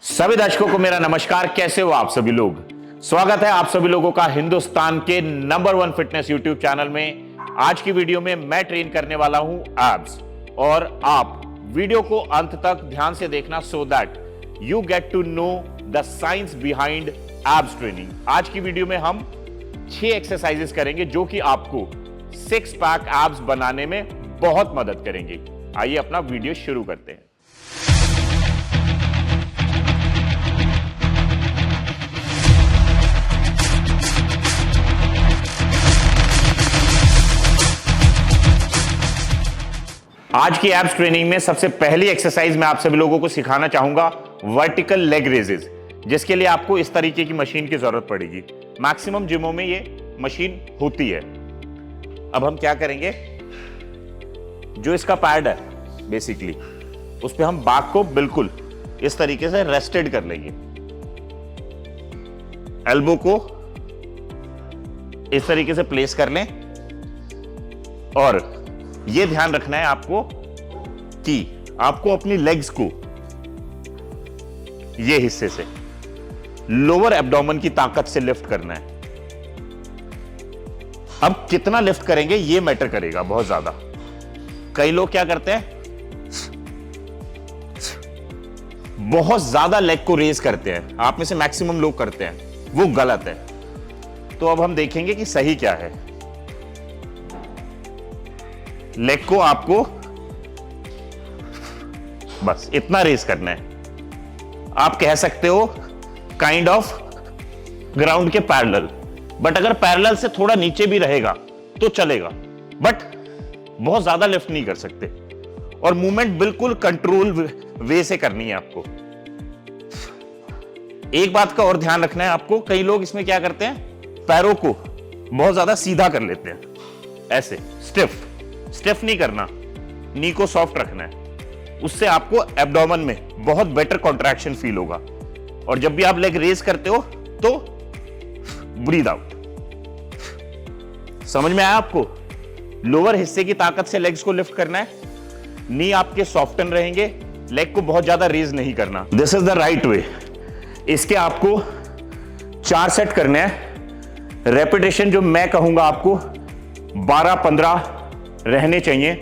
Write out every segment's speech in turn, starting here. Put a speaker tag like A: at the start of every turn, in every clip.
A: सभी दर्शकों को मेरा नमस्कार। कैसे हो आप सभी लोग? स्वागत है आप सभी लोगों का हिंदुस्तान के नंबर 1 फिटनेस यूट्यूब चैनल में। आज की वीडियो में मैं ट्रेन करने वाला हूं एब्स, और आप वीडियो को अंत तक ध्यान से देखना so that you get to know the science behind abs training. आज की वीडियो में हम 6 एक्सरसाइजेस करेंगे जो कि आपको 6 पैक एब्स बनाने में बहुत मदद करेंगे। आइए अपना वीडियो शुरू करते हैं। आज की एब्स ट्रेनिंग में सबसे पहली एक्सरसाइज मैं आप सभी लोगों को सिखाना चाहूंगा वर्टिकल लेग रेजेस, जिसके लिए आपको इस तरीके की मशीन की जरूरत पड़ेगी। मैक्सिमम जिमों में ये मशीन होती है। अब हम क्या करेंगे, जो इसका पैड है बेसिकली उस पे हम बैक को बिल्कुल इस तरीके से रेस्टेड कर लेंगे। एल्बो को इस तरीके से प्लेस कर लें, और यह ध्यान रखना है आपको कि आपको अपनी लेग्स को ये हिस्से से लोअर एब्डोमेन की ताकत से लिफ्ट करना है। अब कितना लिफ्ट करेंगे ये मैटर करेगा बहुत ज्यादा। कई लोग क्या करते हैं, बहुत ज्यादा लेग को रेज करते हैं। आप में से मैक्सिमम लोग करते हैं, वो गलत है। तो अब हम देखेंगे कि सही क्या है। लेग को आपको बस इतना रेस करना है। आप कह सकते हो काइंड ऑफ ग्राउंड के पैरेलल, बट अगर पैरेलल से थोड़ा नीचे भी रहेगा तो चलेगा, बट बहुत ज्यादा लिफ्ट नहीं कर सकते। और मूवमेंट बिल्कुल कंट्रोल वे से करनी है आपको। एक बात का और ध्यान रखना है आपको, कई लोग इसमें क्या करते हैं, पैरों को बहुत ज्यादा सीधा कर लेते हैं, ऐसे स्टिफ नहीं करना, नी को सॉफ्ट रखना है। उससे आपको एब्डोमेन में बहुत बेटर कॉन्ट्रैक्शन फील होगा। और जब भी आप लेग रेज करते हो तो ब्रीद आउट। समझ में आया आपको? लोअर हिस्से की ताकत से लेग्स को लिफ्ट करना है, नी आपके सॉफ्टन रहेंगे, लेग को बहुत ज्यादा रेज नहीं करना। This is the right way. इसके आपको 4 सेट करने हैं। रेपिटेशन जो मैं कहूंगा आपको 12-15 रहने चाहिए,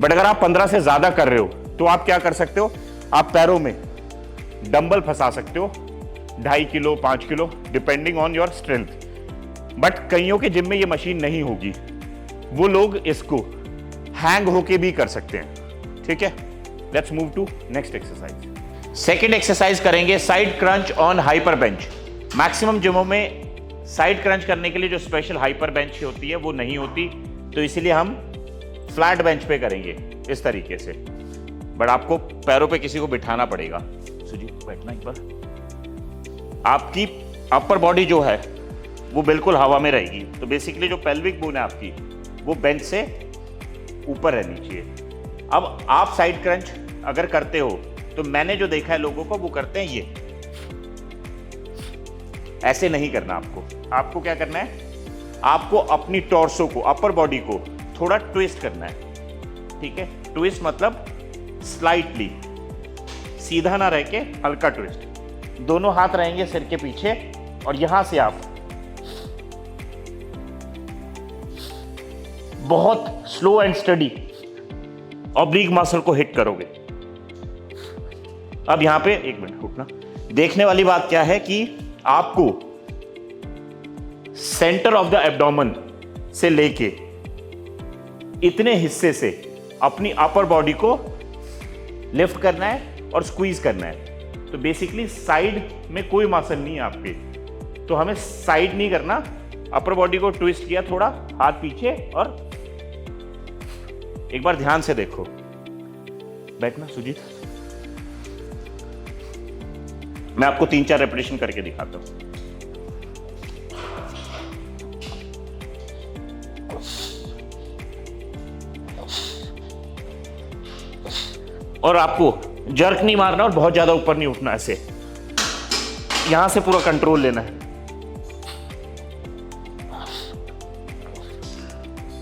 A: बट अगर आप 15 से ज्यादा कर रहे हो तो आप क्या कर सकते हो, आप पैरों में डंबल फंसा सकते हो, 2.5 kilo 5 kilo depending on your strength. But कईयों के जिम में ये मशीन नहीं होगी, वो लोग इसको हैंग होके भी कर सकते हैं। ठीक है, let's move to next exercise. Second exercise करेंगे side crunch on hyper bench. Maximum जिमों में साइड क्रंच करने के लिए जो स्पेशल हाइपर बेंच होती है वो नहीं होती, तो इसीलिए हम फ्लैट बेंच पे करेंगे इस तरीके से। बट आपको पैरों पे किसी को बिठाना पड़ेगा। सुजीत बैठना एक बार। आपकी अपर बॉडी जो है वो बिल्कुल हवा में रहेगी, तो बेसिकली जो पेल्विक बोन है आपकी वो बेंच से ऊपर रहनी चाहिए। अब आप साइड क्रंच अगर करते हो तो मैंने जो देखा है लोगों को, वो करते हैं ये, ऐसे नहीं करना। आपको क्या करना है, आपको अपनी टॉर्सो को, अपर बॉडी को थोड़ा ट्विस्ट करना है। ठीक है, ट्विस्ट मतलब स्लाइटली, सीधा ना रह के हल्का ट्विस्ट। दोनों हाथ रहेंगे सिर के पीछे, और यहां से आप बहुत slow and study oblique muscle को हिट करोगे। अब यहां पे एक मिनट रुकना। देखने वाली बात क्या है कि आपको सेंटर ऑफ द एब्डोमेन से लेके इतने हिस्से से अपनी अपर बॉडी को लिफ्ट करना है और स्क्वीज करना है। तो बेसिकली साइड में कोई मसल नहीं है आपके, तो हमें साइड नहीं करना। अपर बॉडी को ट्विस्ट किया थोड़ा, हाथ पीछे, और एक बार ध्यान से देखो। बैठना सुजीत। मैं आपको 3-4 रेपिटेशन करके दिखाता हूं। और आपको जर्क नहीं मारना और बहुत ज्यादा ऊपर नहीं उठना, ऐसे यहां से पूरा कंट्रोल लेना है।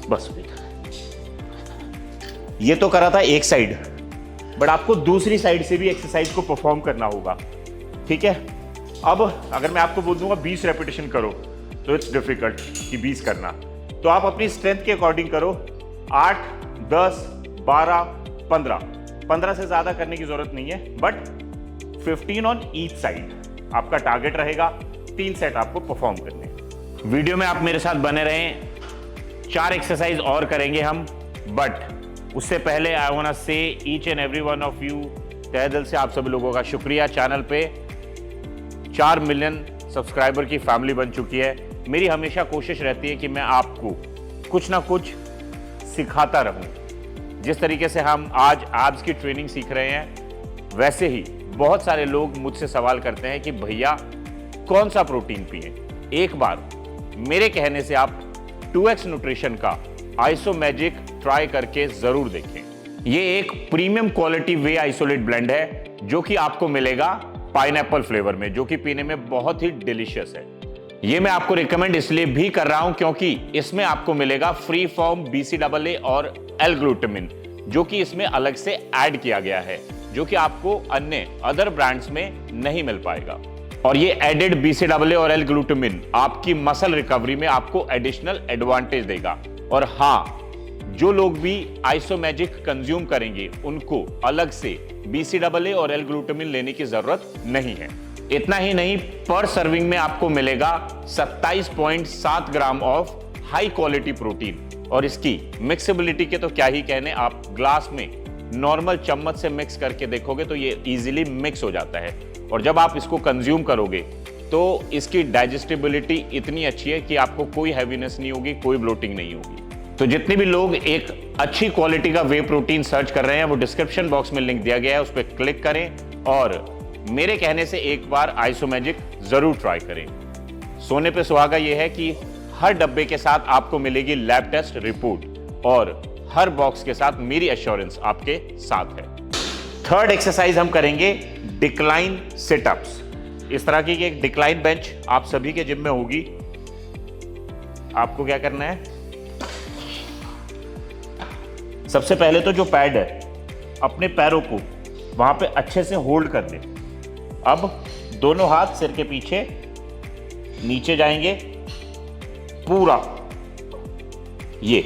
A: बस ये तो करा था एक साइड, बट आपको दूसरी साइड से भी एक्सरसाइज को परफॉर्म करना होगा। ठीक है। अब अगर मैं आपको बोल दूंगा 20 रेपिटेशन करो तो इट्स डिफिकल्ट कि 20 करना, तो आप अपनी स्ट्रेंथ के अकॉर्डिंग करो। 8, 10, 12, 15 से ज्यादा करने की जरूरत नहीं है, बट 15 ऑन ईच साइड आपका टारगेट रहेगा। 3 सेट आपको परफॉर्म करने। वीडियो में आप मेरे साथ बने रहें, 4 एक्सरसाइज और करेंगे हम, बट उससे पहले आई वांट टू से each and every one of you, तहे दिल से आप सभी लोगों का शुक्रिया। चैनल पे 4 मिलियन सब्सक्राइबर की फैमिली बन चुकी है। मेरी हमेशा कोशिश रहती है कि मैं आपको कुछ ना कुछ सिखाता रहूं। जिस तरीके से हम आज एब्स की ट्रेनिंग सीख रहे हैं, वैसे ही बहुत सारे लोग मुझसे सवाल करते हैं कि भैया कौन सा प्रोटीन पिए। एक बार मेरे कहने से आप 2x न्यूट्रिशन का आइसोमैजिक ट्राई करके जरूर देखें। ये एक प्रीमियम क्वालिटी वे आइसोलेट ब्लेंड है जो कि आपको मिलेगा पाइनएप्पल फ्लेवर में, जो कि पीने में बहुत ही डिलीशियस है। ये मैं आपको रिकमेंड इसलिए भी कर रहा हूं क्योंकि इसमें आपको मिलेगा फ्री फॉर्म BCAA और L-ग्लूटामिन, जो कि इसमें अलग से ऐड किया गया है, जो कि आपको अन्य अदर ब्रांड्स में नहीं मिल पाएगा। और ये एडेड BCAA और L-ग्लूटामिन आपकी मसल रिकवरी में आपको एडिशनल एडवांटेज देगा। और हाँ, जो लोग भी आइसोमैजिक कंज्यूम करेंगे उनको अलग से BCAA और L-ग्लूटामिन लेने की जरूरत नहीं है। इतना ही नहीं, पर सर्विंग में आपको मिलेगा 27.7 gram of high quality protein. और इसकी मिक्सेबिलिटी के तो क्या ही कहने, आप ग्लास में नॉर्मल चम्मच से मिक्स करके देखोगे तो ये इजीली मिक्स हो जाता है। और जब आप इसको कंज्यूम करोगे तो इसकी डाइजेस्टिबिलिटी इतनी अच्छी है कि आपको कोई हैवीनेस नहीं होगी, कोई ब्लोटिंग नहीं होगी। तो जितने भी लोग एक अच्छी क्वालिटी का वे प्रोटीन सर्च कर रहे हैं, वो डिस्क्रिप्शन बॉक्स में लिंक दिया गया है, उस पर क्लिक करें और मेरे कहने से एक बार आइसोमैजिक जरूर ट्राई करें। सोने पे सुहागा ये है कि हर डब्बे के साथ आपको मिलेगी लैब टेस्ट रिपोर्ट और हर बॉक्स के साथ मेरी एश्योरेंस आपके साथ है। थर्ड एक्सरसाइज हम करेंगे डिक्लाइन सिटअप्स। इस तरह की एक डिक्लाइन बेंच आप सभी के जिम में होगी। आपको क्या करना है, सबसे पहले तो जो पैड है अपने पैरों को वहां पे अच्छे से होल्ड कर ले। अब दोनों हाथ सिर के पीछे नीचे जाएंगे पूरा ये,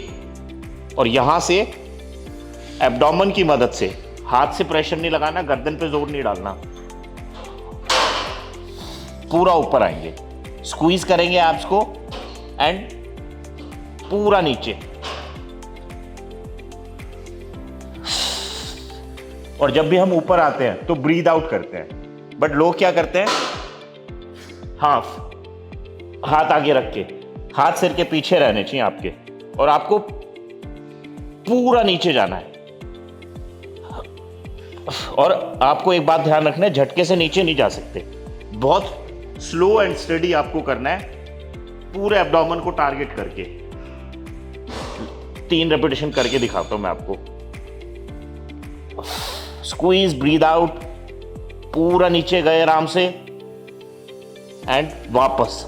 A: और यहां से एब्डोमेन की मदद से, हाथ से प्रेशर नहीं लगाना, गर्दन पे जोर नहीं डालना, पूरा ऊपर आएंगे, स्क्वीज करेंगे एब्स को एंड पूरा नीचे। और जब भी हम ऊपर आते हैं तो ब्रीद आउट करते हैं, बट लोग क्या करते हैं, हाथ आगे रख के, हाथ सिर के पीछे रहने चाहिए आपके, और आपको पूरा नीचे जाना है। और आपको एक बात ध्यान रखना है, झटके से नीचे नहीं जा सकते, बहुत स्लो एंड स्टडी आपको करना है, पूरे एब्डोमेन को टारगेट करके। 3 रेपिटेशन करके दिखाता हूं मैं आपको। स्क्वीज, ब्रीद आउट, पूरा नीचे गए आराम से एंड वापस।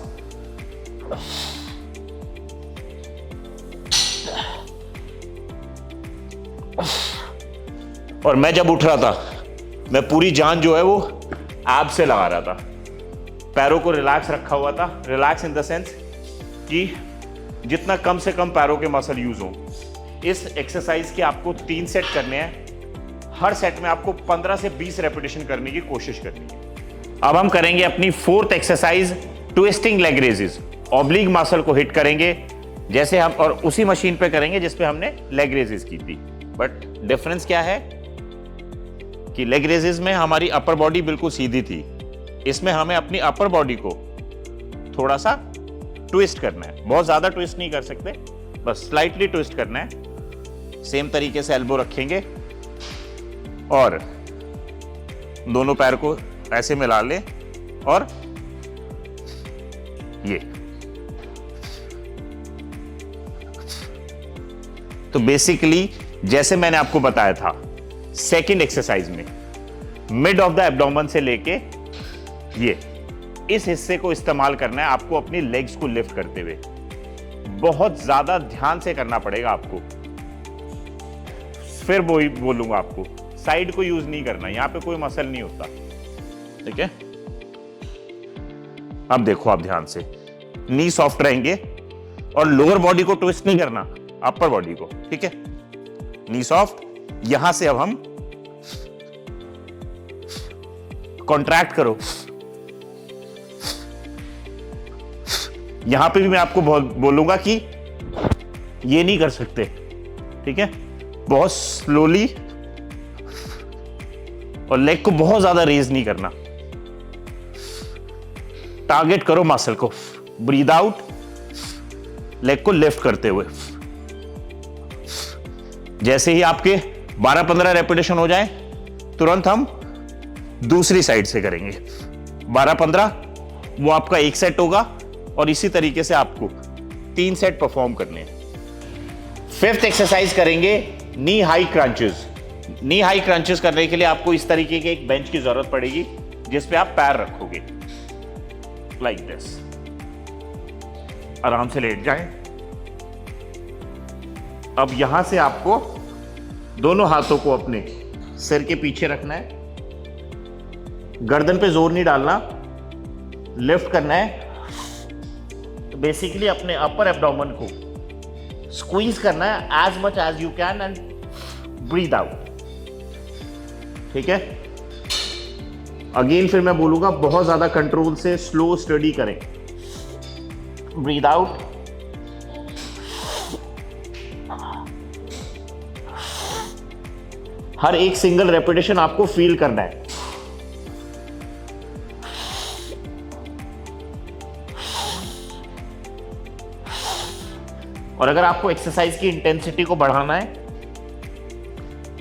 A: और मैं जब उठ रहा था, मैं पूरी जान जो है वो एब से लगा रहा था, पैरों को रिलैक्स रखा हुआ था। रिलैक्स इन द सेंस कि जितना कम से कम पैरों के मसल यूज हो। इस एक्सरसाइज के आपको 3 सेट करने हैं। हर सेट में आपको 15 से 20 रेपिटेशन करने की कोशिश करनी है। अब हम करेंगे अपनी 4th exercise, twisting leg raises. Oblique muscle को हिट करेंगे जैसे हम, और उसी मशीन पे करेंगे जिस पे हमने लेग रेजेस की थी। बट डिफरेंस क्या है कि लेग रेजेस में हमारी अपर बॉडी बिल्कुल सीधी थी, इसमें हमें अपनी अपर बॉडी को थोड़ा सा ट्विस्ट करना है। बहुत ज्यादा ट्विस्ट नहीं कर सकते, बस स्लाइटली ट्विस्ट करना है। सेम तरीके से एल्बो रखेंगे और दोनों पैर को ऐसे मिला ले, और ये तो बेसिकली जैसे मैंने आपको बताया था, सेकंड एक्सरसाइज में मिड ऑफ द एब्डोमेन से लेके ये इस हिस्से को इस्तेमाल करना है आपको अपनी लेग्स को लिफ्ट करते हुए। बहुत ज्यादा ध्यान से करना पड़ेगा आपको। फिर वही बोलूंगा आपको, साइड को यूज नहीं करना, यहां पे कोई मसल नहीं होता, ठीक है। अब देखो आप ध्यान से, नी सॉफ्ट रहेंगे और लोअर बॉडी को ट्विस्ट नहीं करना, अपर बॉडी को, ठीक है। नी सॉफ्ट, यहां से अब हम कॉन्ट्रैक्ट करो। यहां पे भी मैं आपको बोलूंगा कि ये नहीं कर सकते, ठीक है। बहुत स्लोली, और लेग को बहुत ज्यादा रेज नहीं करना। टारगेट करो मसल को, ब्रीद आउट, लेग को लिफ्ट करते हुए। जैसे ही आपके 12-15 रेपिटेशन हो जाए, तुरंत हम दूसरी साइड से करेंगे। 12-15 वो आपका एक सेट होगा, और इसी तरीके से आपको 3 सेट परफॉर्म करने हैं। 5th एक्सरसाइज करेंगे नी हाई क्रंचेस। नी हाई क्रंचेस करने के लिए आपको इस तरीके के एक बेंच की जरूरत पड़ेगी, जिस पे आप पैर रखोगे, लाइक दिस। आराम से लेट जाएं। अब यहां से आपको दोनों हाथों को अपने सिर के पीछे रखना है, गर्दन पे जोर नहीं डालना, लिफ्ट करना है। बेसिकली अपने अपर एब्डोमेन को स्क्वीज करना है as much as you can and breathe out, ठीक है। अगेन फिर मैं बोलूंगा बहुत ज्यादा कंट्रोल से, स्लो स्टडी करें। ब्रीद आउट, हर एक सिंगल रेपिटेशन आपको फील करना है। और अगर आपको एक्सरसाइज की इंटेंसिटी को बढ़ाना है,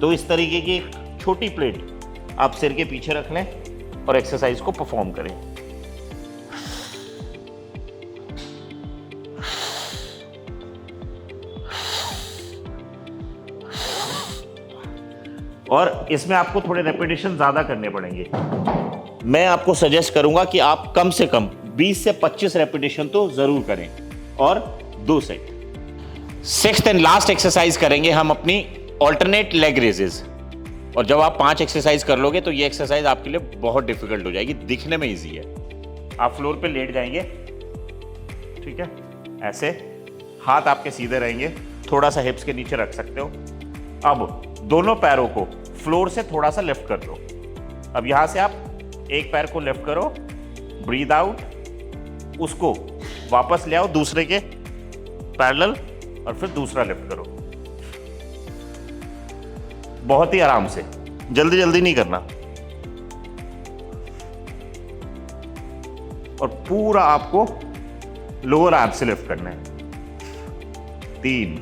A: तो इस तरीके की एक छोटी प्लेट आप सिर के पीछे रख लें और एक्सरसाइज को परफॉर्म करें। और इसमें आपको थोड़े रेपिटेशन ज्यादा करने पड़ेंगे। मैं आपको सजेस्ट करूंगा कि आप कम से कम 20 से 25 रेपिटेशन तो जरूर करें, और 2 set. 6th and last exercise करेंगे हम अपनी ऑल्टरनेट लेग रेजेस। और जब आप 5 एक्सरसाइज कर लोगे तो ये एक्सरसाइज आपके लिए बहुत डिफिकल्ट हो जाएगी, दिखने में इजी है। आप फ्लोर पे लेट जाएंगे, ठीक है, ऐसे हाथ आपके सीधे रहेंगे, थोड़ा सा हिप्स के नीचे रख सकते हो। अब दोनों पैरों को फ्लोर से थोड़ा सा लिफ्ट कर दो। अब यहां से आप एक पैर को लिफ्ट करो, ब्रीद आउट, उसको वापस ले आओ दूसरे के पैरेलल, और फिर दूसरा लिफ्ट करो। बहुत ही आराम से, जल्दी जल्दी नहीं करना। और पूरा आपको लोअर एब्स से लिफ्ट करना है। 3,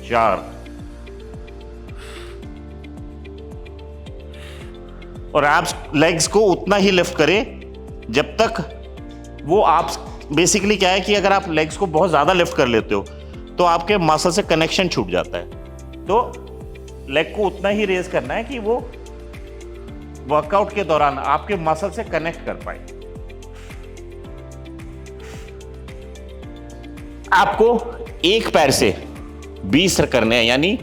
A: 4, और एब्स लेग्स को उतना ही लिफ्ट करें जब तक वो आप, बेसिकली क्या है कि अगर आप लेग्स को बहुत ज्यादा लिफ्ट कर लेते हो तो आपके मसल से कनेक्शन छूट जाता है। तो लेग को उतना ही रेज करना है कि वो वर्कआउट के दौरान आपके मसल से कनेक्ट कर पाए। आपको एक पैर से 20 करने हैं, यानी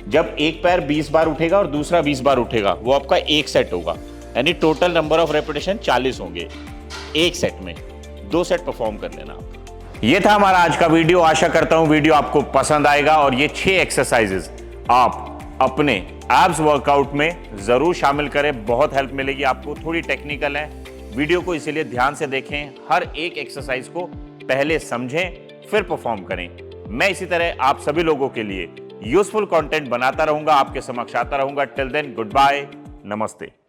A: जब एक पैर 20 बार उठेगा और दूसरा 20 बार उठेगा, वो आपका एक सेट होगा, यानी टोटल नंबर ऑफ रेपिटेशन 40 होंगे एक सेट में। 2 सेट परफॉर्म कर लेना आप। ये था हमारा आज का वीडियो। आशा करता हूं वीडियो आपको पसंद आएगा, और ये 6 एक्सरसाइजेस आप अपने एब्स वर्कआउट में जरूर शामिल करें। बहुत हेल्प मिलेगी आपको। थोड़ी टेक्निकल है, वीडियो को इसीलिए ध्यान से देखें। हर एक एक्सरसाइज को पहले समझें, फिर परफॉर्म करें। मैं इसी तरह आप सभी लोगों के लिए यूजफुल कंटेंट बनाता रहूंगा, आपके समक्ष आता रहूंगा। टिल देन, गुड बाय, नमस्ते।